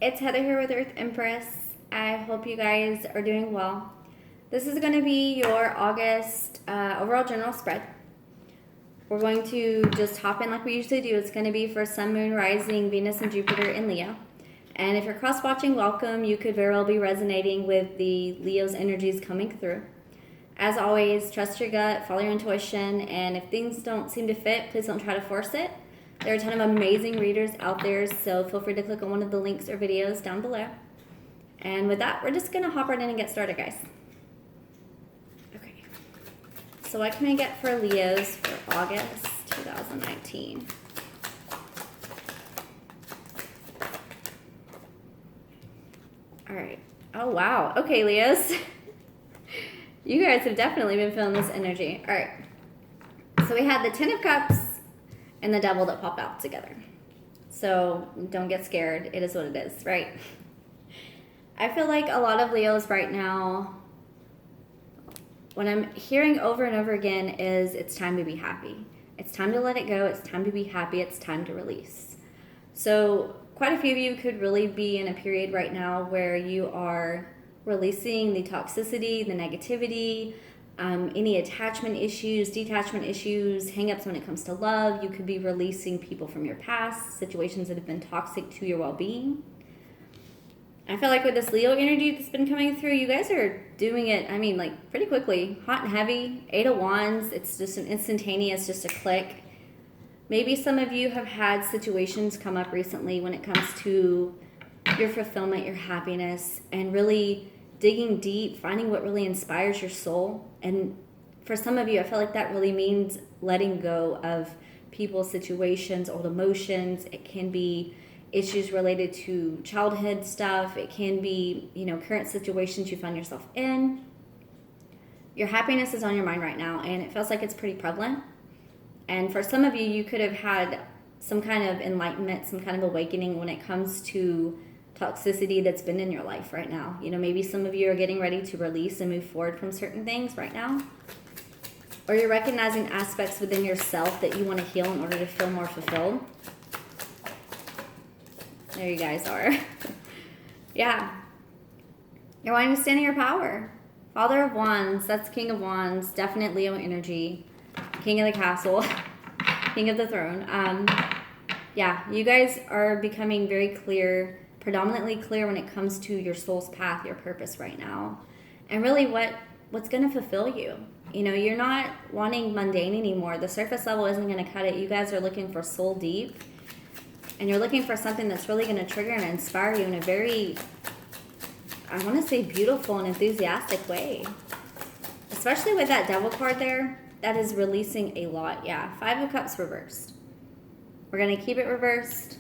it's Heather here with Earth Empress. I hope you guys are doing well. This is going to be your August overall general spread. We're going to just hop in like we usually do. It's going to be for Sun, Moon, Rising, Venus, and Jupiter in Leo. And if you're cross-watching, welcome. You could very well be resonating with the Leo's energies coming through. As always, trust your gut, follow your intuition, and if things don't seem to fit, please don't try to force it. There are a ton of amazing readers out there, so feel free to click on one of the links or videos down below. And with that, we're just going to hop right in and get started, guys. Okay. So what can I get for Leos for August 2019? All right. Oh, wow. Okay, Leos. You guys have definitely been feeling this energy. All right. So we had the Ten of Cups and the Devil that pop out together. So don't get scared. It is what it is, right? I feel like a lot of Leos right now, what I'm hearing over and over again is it's time to be happy. It's time to let it go. It's time to be happy. It's time to release. So quite a few of you could really be in a period right now where you are releasing the toxicity, the negativity, any attachment issues, detachment issues, hang-ups when it comes to love. You could be releasing people from your past, situations that have been toxic to your well-being. I feel like with this Leo energy that's been coming through, you guys are doing it, I mean, like, pretty quickly. Hot and heavy, 8 of Wands. It's just an instantaneous, just a click. Maybe some of you have had situations come up recently when it comes to your fulfillment, your happiness, and really digging deep, finding what really inspires your soul. And for some of you, I feel like that really means letting go of people, situations, old emotions. It can be issues related to childhood stuff. It can be, current situations you find yourself in. Your happiness is on your mind right now, and it feels like it's pretty prevalent. And for some of you, you could have had some kind of enlightenment, some kind of awakening when it comes to toxicity that's been in your life right now. Maybe some of you are getting ready to release and move forward from certain things right now. Or you're recognizing aspects within yourself that you want to heal in order to feel more fulfilled. There you guys are. Yeah. You're wanting to stand in your power. Father of Wands, that's King of Wands, definite Leo energy. King of the castle, King of the throne. Yeah, you guys are becoming very clear, predominantly clear when it comes to your soul's path, your purpose right now. And really what's going to fulfill you. You're not wanting mundane anymore. The surface level isn't going to cut it. You guys are looking for soul deep. And you're looking for something that's really going to trigger and inspire you in a very, I want to say, beautiful and enthusiastic way. Especially with that Devil card there, that is releasing a lot. Yeah, 5 of Cups reversed. We're going to keep it reversed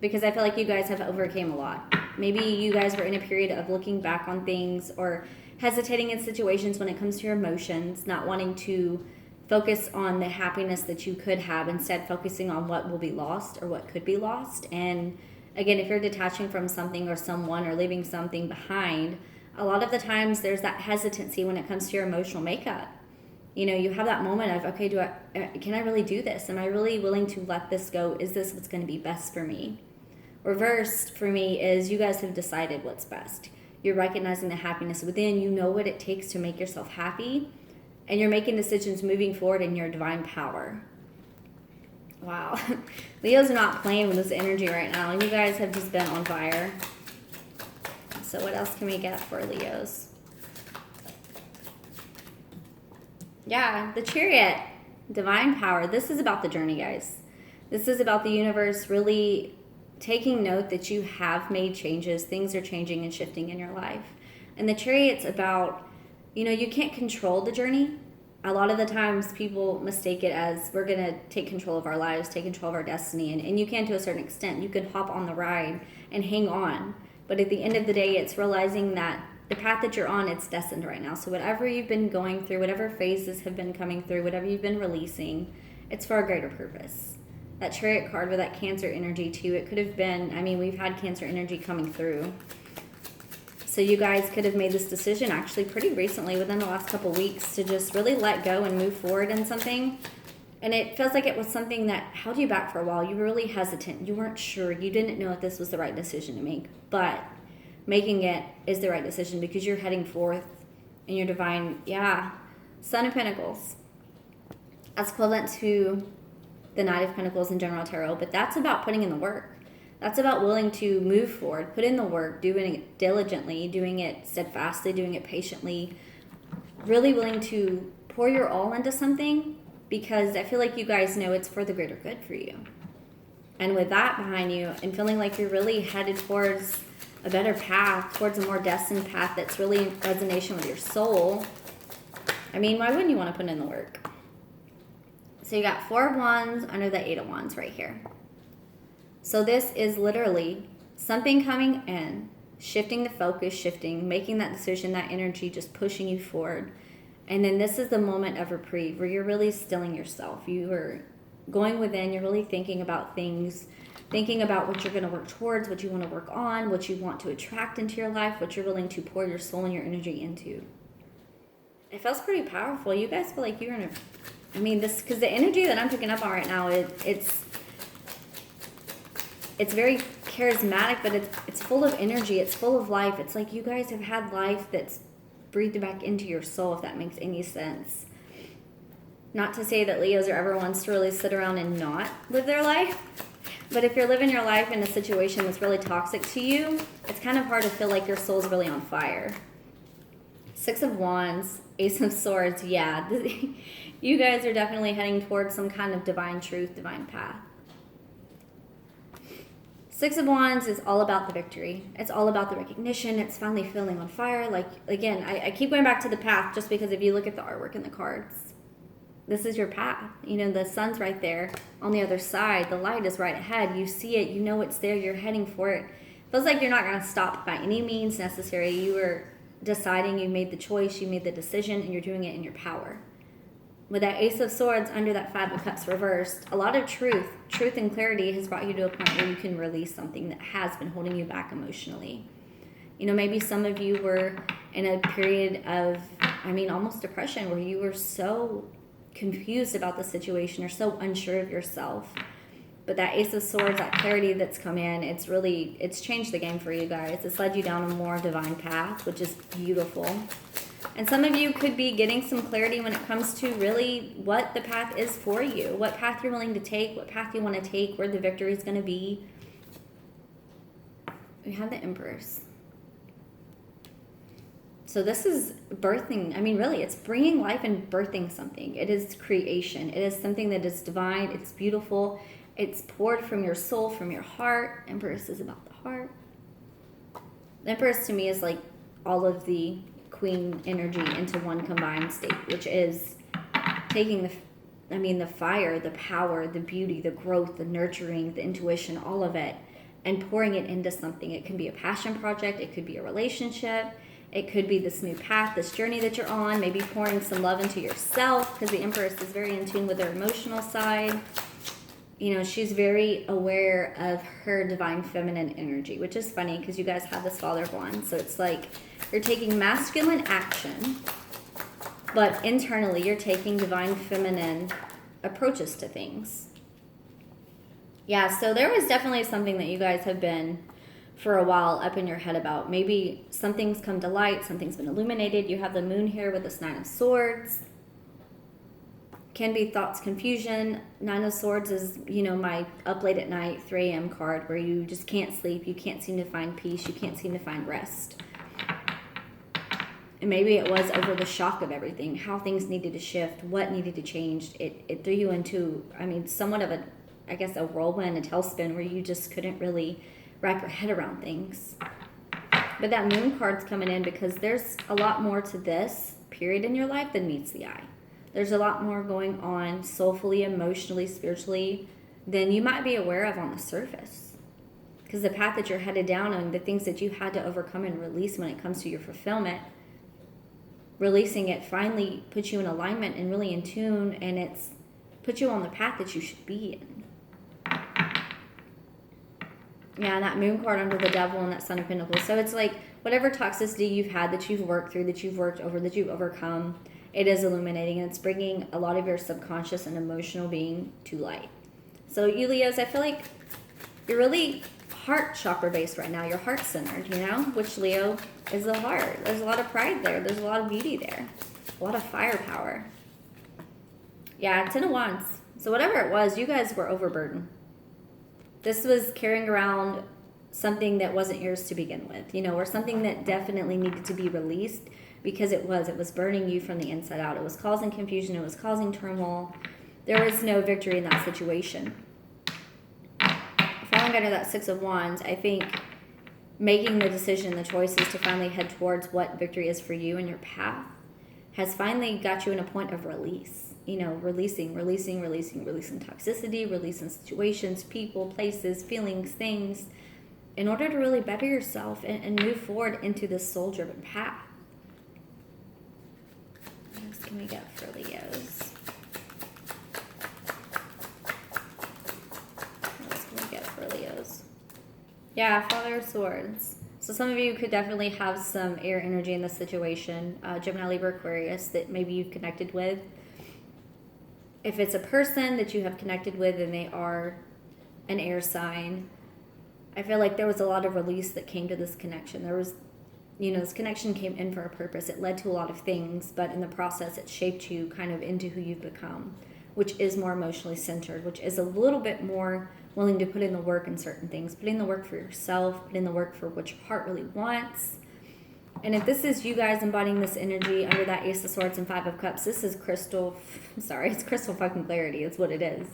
because I feel like you guys have overcame a lot. Maybe you guys were in a period of looking back on things or hesitating in situations when it comes to your emotions, not wanting to focus on the happiness that you could have, instead focusing on what will be lost or what could be lost. And again, if you're detaching from something or someone or leaving something behind, a lot of the times there's that hesitancy when it comes to your emotional makeup. You have that moment of, okay, can I really do this? Am I really willing to let this go? Is this what's going to be best for me? Reversed for me is you guys have decided what's best. You're recognizing the happiness within. You know what it takes to make yourself happy. And you're making decisions moving forward in your divine power. Wow. Leos are not playing with this energy right now. And you guys have just been on fire. So what else can we get for Leos? Yeah, the Chariot. Divine power. This is about the journey, guys. This is about the universe really taking note that you have made changes. Things are changing and shifting in your life. And the Chariot's about, you can't control the journey. A lot of the times people mistake it as we're going to take control of our lives, take control of our destiny. And you can to a certain extent. You can hop on the ride and hang on. But at the end of the day, it's realizing that the path that you're on, it's destined right now. So whatever you've been going through, whatever phases have been coming through, whatever you've been releasing, it's for a greater purpose. That Chariot card with that Cancer energy too, it could have been, we've had Cancer energy coming through. So you guys could have made this decision actually pretty recently, within the last couple weeks, to just really let go and move forward in something. And it feels like it was something that held you back for a while. You were really hesitant. You weren't sure. You didn't know if this was the right decision to make. But making it is the right decision because you're heading forth in your divine, Son of Pentacles. That's equivalent to the Knight of Pentacles in General Tarot. But that's about putting in the work. That's about willing to move forward, put in the work, doing it diligently, doing it steadfastly, doing it patiently. Really willing to pour your all into something, because I feel like you guys know it's for the greater good for you. And with that behind you and feeling like you're really headed towards a better path, towards a more destined path that's really in resonation with your soul, I mean, why wouldn't you want to put in the work? So you got 4 of Wands under the 8 of Wands right here. So this is literally something coming in, shifting the focus, making that decision, that energy, just pushing you forward. And then this is the moment of reprieve where you're really stilling yourself. You are going within, you're really thinking about things, thinking about what you're going to work towards, what you want to work on, what you want to attract into your life, what you're willing to pour your soul and your energy into. It feels pretty powerful. You guys feel like you're in this, because the energy that I'm picking up on right now, it's very charismatic, but it's full of energy. It's full of life. It's like you guys have had life that's breathed back into your soul, if that makes any sense. Not to say that Leos are ever ones to really sit around and not live their life, but if you're living your life in a situation that's really toxic to you, it's kind of hard to feel like your soul's really on fire. 6 of Wands, Ace of Swords, you guys are definitely heading towards some kind of divine truth, divine path. 6 of Wands is all about the victory. It's all about the recognition. It's finally feeling on fire. Like, again, I keep going back to the path just because if you look at the artwork in the cards, this is your path. You know, the sun's right there on the other side. The light is right ahead. You see it. You know it's there. You're heading for it. Feels like you're not going to stop by any means necessary. You are deciding. You made the choice. You made the decision, and you're doing it in your power. With that Ace of Swords under that 5 of Cups reversed, a lot of truth and clarity has brought you to a point where you can release something that has been holding you back emotionally. You know, maybe some of you were in a period of, almost depression, where you were so confused about the situation or so unsure of yourself. But that Ace of Swords, that clarity that's come in, it's changed the game for you guys. It's led you down a more divine path, which is beautiful. And some of you could be getting some clarity when it comes to really what the path is for you, what path you're willing to take, what path you want to take, where the victory is going to be. We have the Empress. So this is birthing. Really, it's bringing life and birthing something. It is creation. It is something that is divine. It's beautiful. It's poured from your soul, from your heart. Empress is about the heart. The Empress to me is like all of the Queen energy into one combined state, which is taking the fire, the power, the beauty, the growth, the nurturing, the intuition, all of it, and pouring it into something. It can be a passion project. It could be a relationship. It could be this new path, this journey that you're on, maybe pouring some love into yourself, because the Empress is very in tune with her emotional side. You know, she's very aware of her divine feminine energy, which is funny because you guys have this Father of Wands. So it's like you're taking masculine action, but internally you're taking divine feminine approaches to things. Yeah, so there was definitely something that you guys have been for a while up in your head about. Maybe something's come to light, something's been illuminated. You have the moon here with this 9 of Swords. Can be thoughts, confusion. 9 of Swords is, my up late at night, 3 a.m. card where you just can't sleep. You can't seem to find peace. You can't seem to find rest. And maybe it was over the shock of everything, how things needed to shift, what needed to change. It threw you into, somewhat of a whirlwind, a tailspin where you just couldn't really wrap your head around things. But that moon card's coming in because there's a lot more to this period in your life than meets the eye. There's a lot more going on soulfully, emotionally, spiritually than you might be aware of on the surface. Because the path that you're headed down and the things that you had to overcome and release when it comes to your fulfillment, releasing it finally puts you in alignment and really in tune, and it's put you on the path that you should be in. Yeah, and that moon card under the devil and that Son of Pentacles. So it's like whatever toxicity you've had that you've worked through, that you've worked over, that you've overcome, it is illuminating, and it's bringing a lot of your subconscious and emotional being to light. So you Leos, I feel like you're really heart chakra based right now. You're heart centered, you know, which Leo is the heart. There's a lot of pride there. There's a lot of beauty there. A lot of firepower. Yeah, 10 of Wands. So whatever it was, you guys were overburdened. This was carrying around something that wasn't yours to begin with, you know, or something that definitely needed to be released, because it was burning you from the inside out. It was causing confusion. It was causing turmoil. There was no victory in that situation. Falling under that 6 of Wands, I think making the decision, the choices to finally head towards what victory is for you and your path has finally got you in a point of release. You know, releasing toxicity, releasing situations, people, places, feelings, things, in order to really better yourself and move forward into this soul-driven path. What else can we get for Leos? What else can we get for Leos? Yeah, Father of Swords. So some of you could definitely have some air energy in this situation. Gemini, Libra, Aquarius that maybe you've connected with. If it's a person that you have connected with and they are an air sign, I feel like there was a lot of release that came to this connection. There was, you know, this connection came in for a purpose. It led to a lot of things, but in the process, it shaped you kind of into who you've become, which is more emotionally centered, which is a little bit more willing to put in the work in certain things, put in the work for yourself, put in the work for what your heart really wants. And if this is you guys embodying this energy under that Ace of Swords and 5 of Cups, this is it's crystal fucking clarity. It's what it is.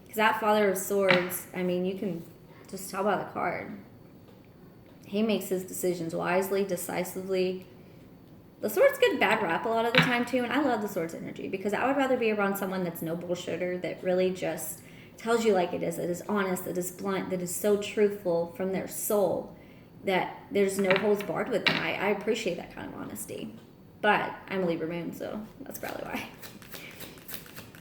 Because that Father of Swords, I mean, you can just tell by the card. He makes his decisions wisely, decisively. The Swords get a bad rap a lot of the time too, and I love the Swords energy because I would rather be around someone that's no bullshitter, that really just tells you like it is honest, that is blunt, that is so truthful from their soul, that there's no holds barred with them. I appreciate that kind of honesty. But I'm a Libra moon, so that's probably why.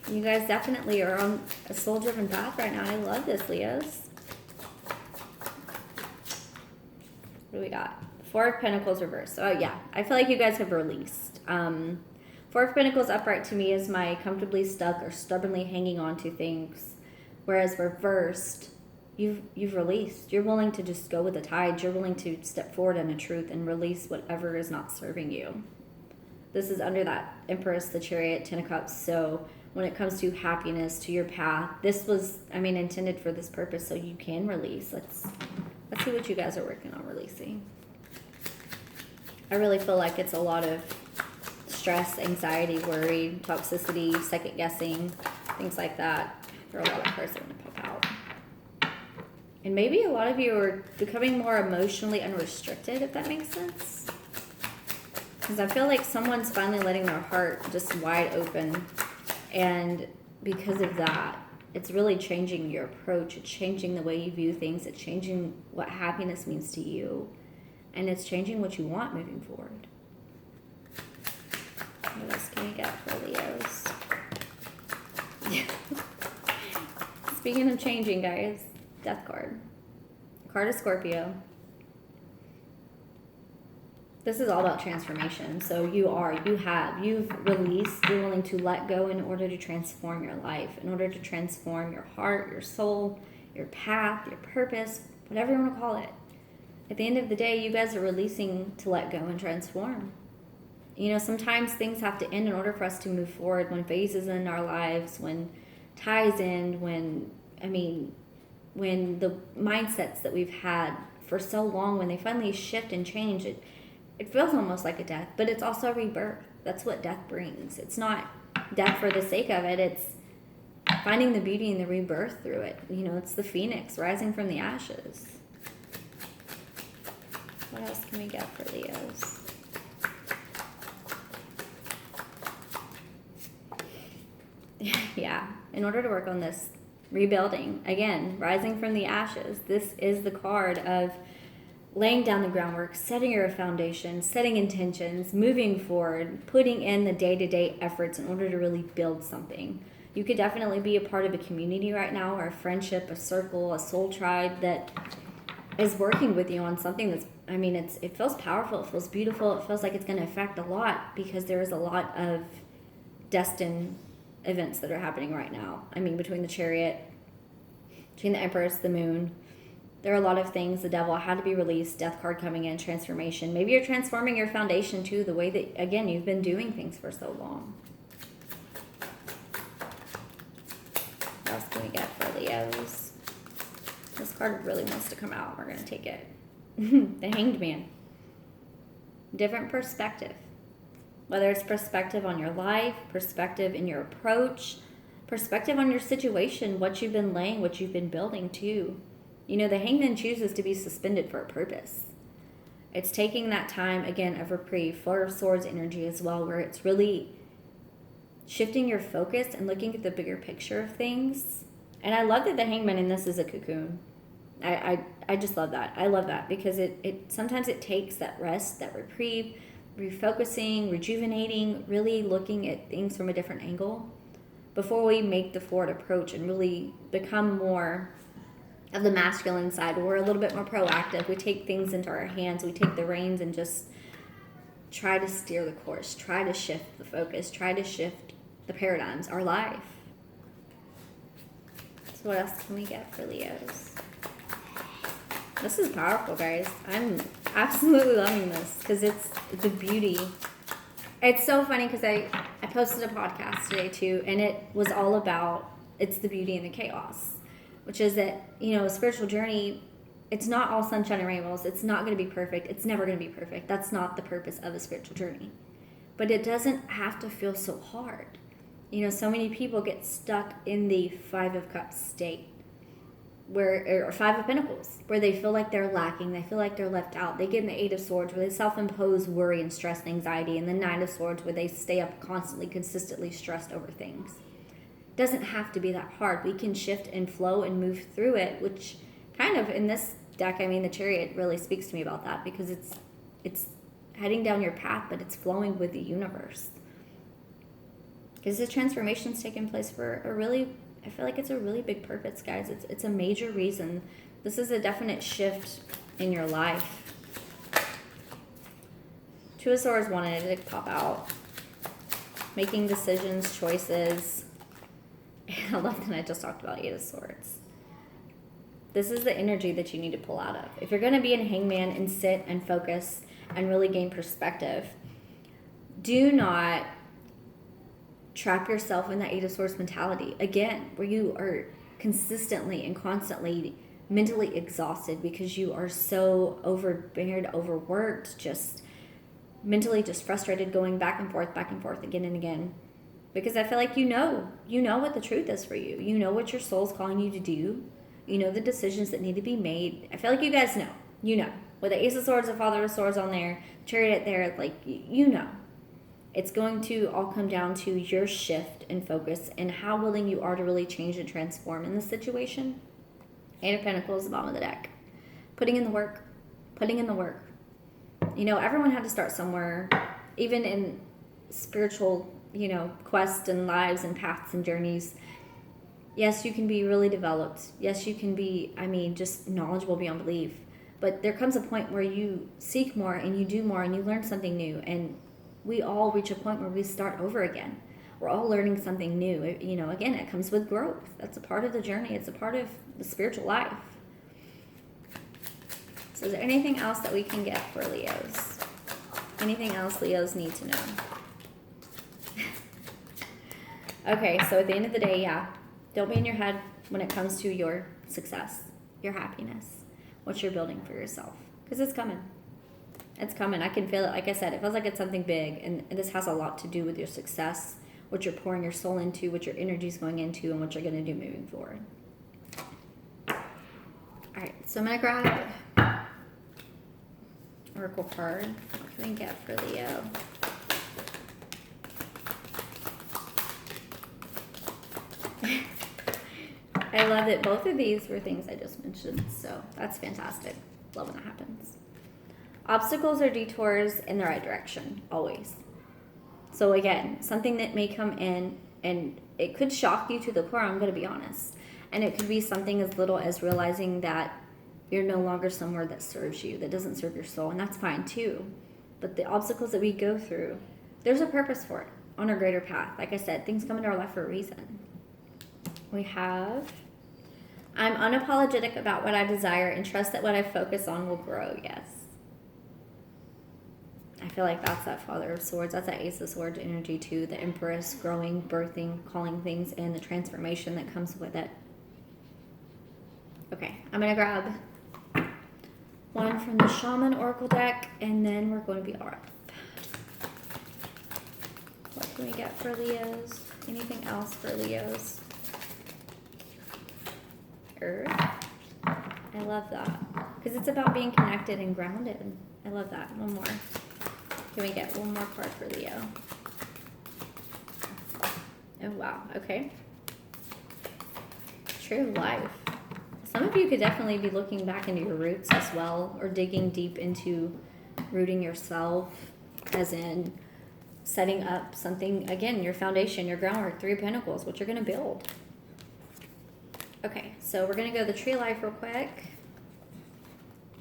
You guys definitely are on a soul-driven path right now. I love this, Leos. What do we got? 4 of Pentacles reversed. Oh, yeah. I feel like you guys have released. 4 of Pentacles upright to me is my comfortably stuck or stubbornly hanging on to things. Whereas reversed, you've released. You're willing to just go with the tide. You're willing to step forward in the truth and release whatever is not serving you. This is under that Empress, the Chariot, 10 of Cups. So when it comes to happiness, to your path, this was, I mean, intended for this purpose, so you can release. Let's see what you guys are working on releasing. I really feel like it's a lot of stress, anxiety, worry, toxicity, second guessing, things like that. There are a lot of cards that want to pop out. And maybe a lot of you are becoming more emotionally unrestricted, if that makes sense. Because I feel like someone's finally letting their heart just wide open. And because of that, it's really changing your approach. It's changing the way you view things. It's changing what happiness means to you. And it's changing what you want moving forward. What else can we get for Leos? Speaking of changing, guys, Death card. Card of Scorpio. This is all about transformation. So you've released, you're willing to let go in order to transform your life, in order to transform your heart, your soul, your path, your purpose, whatever you want to call it. At the end of the day, you guys are releasing to let go and transform. You know, sometimes things have to end in order for us to move forward. When phases in our lives, when ties end, when the mindsets that we've had for so long, when they finally shift and change, it feels almost like a death, but it's also a rebirth. That's what death brings. It's not death for the sake of it. It's finding the beauty and the rebirth through it. You know, it's the phoenix rising from the ashes. What else can we get for Leos? Yeah, in order to work on this rebuilding, again, rising from the ashes, this is the card of laying down the groundwork, setting your foundation, setting intentions, moving forward, putting in the day-to-day efforts in order to really build something. You could definitely be a part of a community right now, or a friendship, a circle, a soul tribe that is working with you on something that's, it feels powerful, it feels beautiful, it feels like it's going to affect a lot, because there is a lot of destined events that are happening right now. I mean, between the Chariot, between the Empress, the Moon, there are a lot of things. The Devil had to be released, Death card coming in, transformation. Maybe you're transforming your foundation too, the way that, again, you've been doing things for so long. What else can we get for Leos? This card really wants to come out. We're going to take it. The Hanged Man. Different perspective. Whether it's perspective on your life, perspective in your approach, perspective on your situation, what you've been laying, what you've been building too. You know, the Hangman chooses to be suspended for a purpose. It's taking that time, again, of reprieve, Four of Swords energy as well, where it's really shifting your focus and looking at the bigger picture of things. And I love that the Hangman in this is a cocoon. I just love that. I love that because it sometimes it takes that rest, that reprieve, refocusing, rejuvenating, really looking at things from a different angle before we make the forward approach and really become more of the masculine side. We're a little bit more proactive. We take things into our hands. We take the reins and just try to steer the course, try to shift the focus, try to shift the paradigms, our life. So what else can we get for Leos? This is powerful, guys. I'm absolutely loving this because it's the beauty. It's so funny because I posted a podcast today too, and it was all about it's the beauty and the chaos, which is that, you know, a spiritual journey, it's not all sunshine and rainbows. It's not going to be perfect. It's never going to be perfect. That's not the purpose of a spiritual journey. But it doesn't have to feel so hard. You know, so many people get stuck in the Five of Cups state, or Five of Pentacles, where they feel like they're lacking, they feel like they're left out. They get in the Eight of Swords, where they self-impose worry and stress and anxiety, and the Nine of Swords, where they stay up constantly, consistently stressed over things. It doesn't have to be that hard. We can shift and flow and move through it, which kind of in this deck, I mean, the Chariot really speaks to me about that because it's heading down your path, but it's flowing with the universe. Because this transformation's taking place for a really, I feel like it's a really big purpose, guys. It's a major reason. This is a definite shift in your life. Two of Swords wanted it to pop out. Making decisions, choices. I love that I just talked about Eight of Swords. This is the energy that you need to pull out of. If you're going to be in Hangman and sit and focus and really gain perspective, do not trap yourself in that Eight of Swords mentality. Again, where you are consistently and constantly mentally exhausted because you are so overbeared, overworked, just mentally just frustrated, going back and forth again and again. Because I feel like you know what the truth is for you. You know what your soul's calling you to do. You know the decisions that need to be made. I feel like you guys know. You know. With the Ace of Swords, the Father of Swords on there, Chariot there, like, you know. It's going to all come down to your shift and focus and how willing you are to really change and transform in this situation. Eight of Pentacles, the bottom of the deck. Putting in the work. Putting in the work. You know, everyone had to start somewhere, even in spiritual, you know, quests and lives and paths and journeys. Yes, you can be really developed. Yes, you can be, I mean, just knowledgeable beyond belief. But there comes a point where you seek more and you do more and you learn something new. And we all reach a point where we start over again. We're all learning something new. You know, again, it comes with growth. That's a part of the journey. It's a part of the spiritual life. So is there anything else that we can get for Leos? Anything else Leos need to know? Okay, so at the end of the day, yeah, don't be in your head when it comes to your success, your happiness, what you're building for yourself. Because it's coming. It's coming. I can feel it. Like I said, it feels like it's something big. And this has a lot to do with your success, what you're pouring your soul into, what your energy is going into, and what you're going to do moving forward. All right. So I'm going to grab Oracle card. What can we get for Leo? I love that both of these were things I just mentioned. So that's fantastic. Love when that happens. Obstacles or detours in the right direction, always. So again, something that may come in and it could shock you to the core, I'm going to be honest. And it could be something as little as realizing that you're no longer somewhere that serves you, that doesn't serve your soul, and that's fine too. But the obstacles that we go through, there's a purpose for it. on our greater path. Like I said, things come into our life for a reason. We have, I'm unapologetic about what I desire and trust that what I focus on will grow. Yes. I feel like that's that Father of Swords. That's that Ace of Swords energy too. The Empress, growing, birthing, calling things in, the transformation that comes with it. Okay, I'm going to grab one from the Shaman Oracle deck, and then we're going to be all right. What can we get for Leos? Anything else for Leos? Earth. I love that. Because it's about being connected and grounded. I love that. One more. Can we get one more card for Leo? Oh, wow. Okay. True life. Some of you could definitely be looking back into your roots as well, or digging deep into rooting yourself, as in setting up something, again, your foundation, your groundwork, 3 of Pentacles, what you're going to build. Okay, so we're going to go the Tree of Life real quick.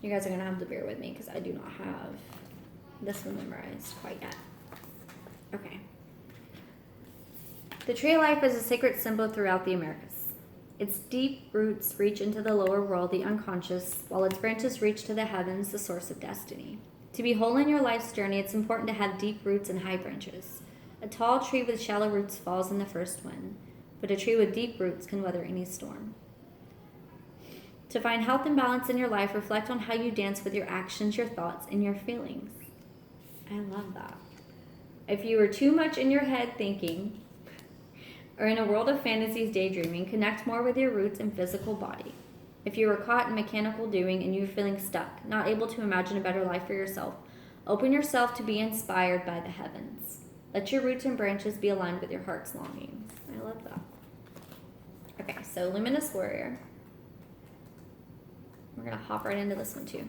You guys are going to have to bear with me because I do not have this one memorized quite yet. Okay. The Tree of Life is a sacred symbol throughout the Americas. Its deep roots reach into the lower world, the unconscious, while its branches reach to the heavens, the source of destiny. To be whole in your life's journey, it's important to have deep roots and high branches. A tall tree with shallow roots falls in the first wind, but a tree with deep roots can weather any storm. To find health and balance in your life, reflect on how you dance with your actions, your thoughts, and your feelings. I love that. If you are too much in your head thinking, or in a world of fantasies daydreaming, connect more with your roots and physical body. If you are caught in mechanical doing and you're feeling stuck, not able to imagine a better life for yourself, open yourself to be inspired by the heavens. Let your roots and branches be aligned with your heart's longings. I love that. Okay, so Luminous Warrior. We're going to hop right into this one too.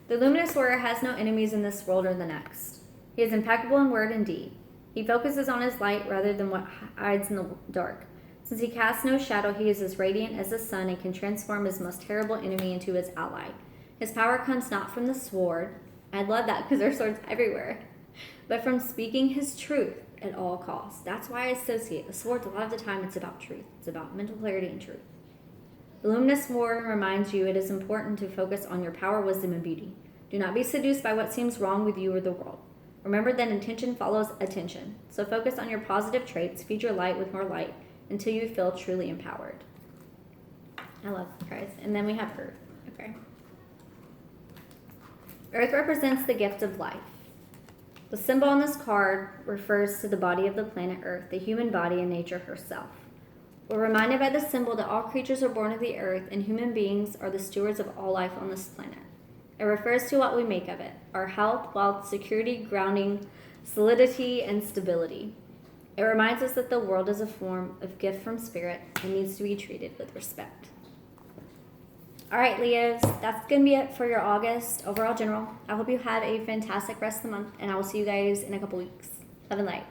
The Luminous Warrior has no enemies in this world or the next. He is impeccable in word and deed. He focuses on his light rather than what hides in the dark. Since he casts no shadow, he is as radiant as the sun and can transform his most terrible enemy into his ally. His power comes not from the sword. I love that because there's swords everywhere. But from speaking his truth at all costs. That's why I associate the swords. A lot of the time it's about truth. It's about mental clarity and truth. The Luminous Warrior reminds you it is important to focus on your power, wisdom, and beauty. Do not be seduced by what seems wrong with you or the world. Remember that intention follows attention. So focus on your positive traits, feed your light with more light until you feel truly empowered. I love Christ. And then we have Earth. Okay. Earth represents the gift of life. The symbol on this card refers to the body of the planet Earth, the human body, and nature herself. We're reminded by the symbol that all creatures are born of the earth and human beings are the stewards of all life on this planet. It refers to what we make of it, our health, wealth, security, grounding, solidity, and stability. It reminds us that the world is a form of gift from spirit and needs to be treated with respect. All right, Leos, that's going to be it for your August overall general. I hope you have a fantastic rest of the month, and I will see you guys in a couple weeks. Love and light.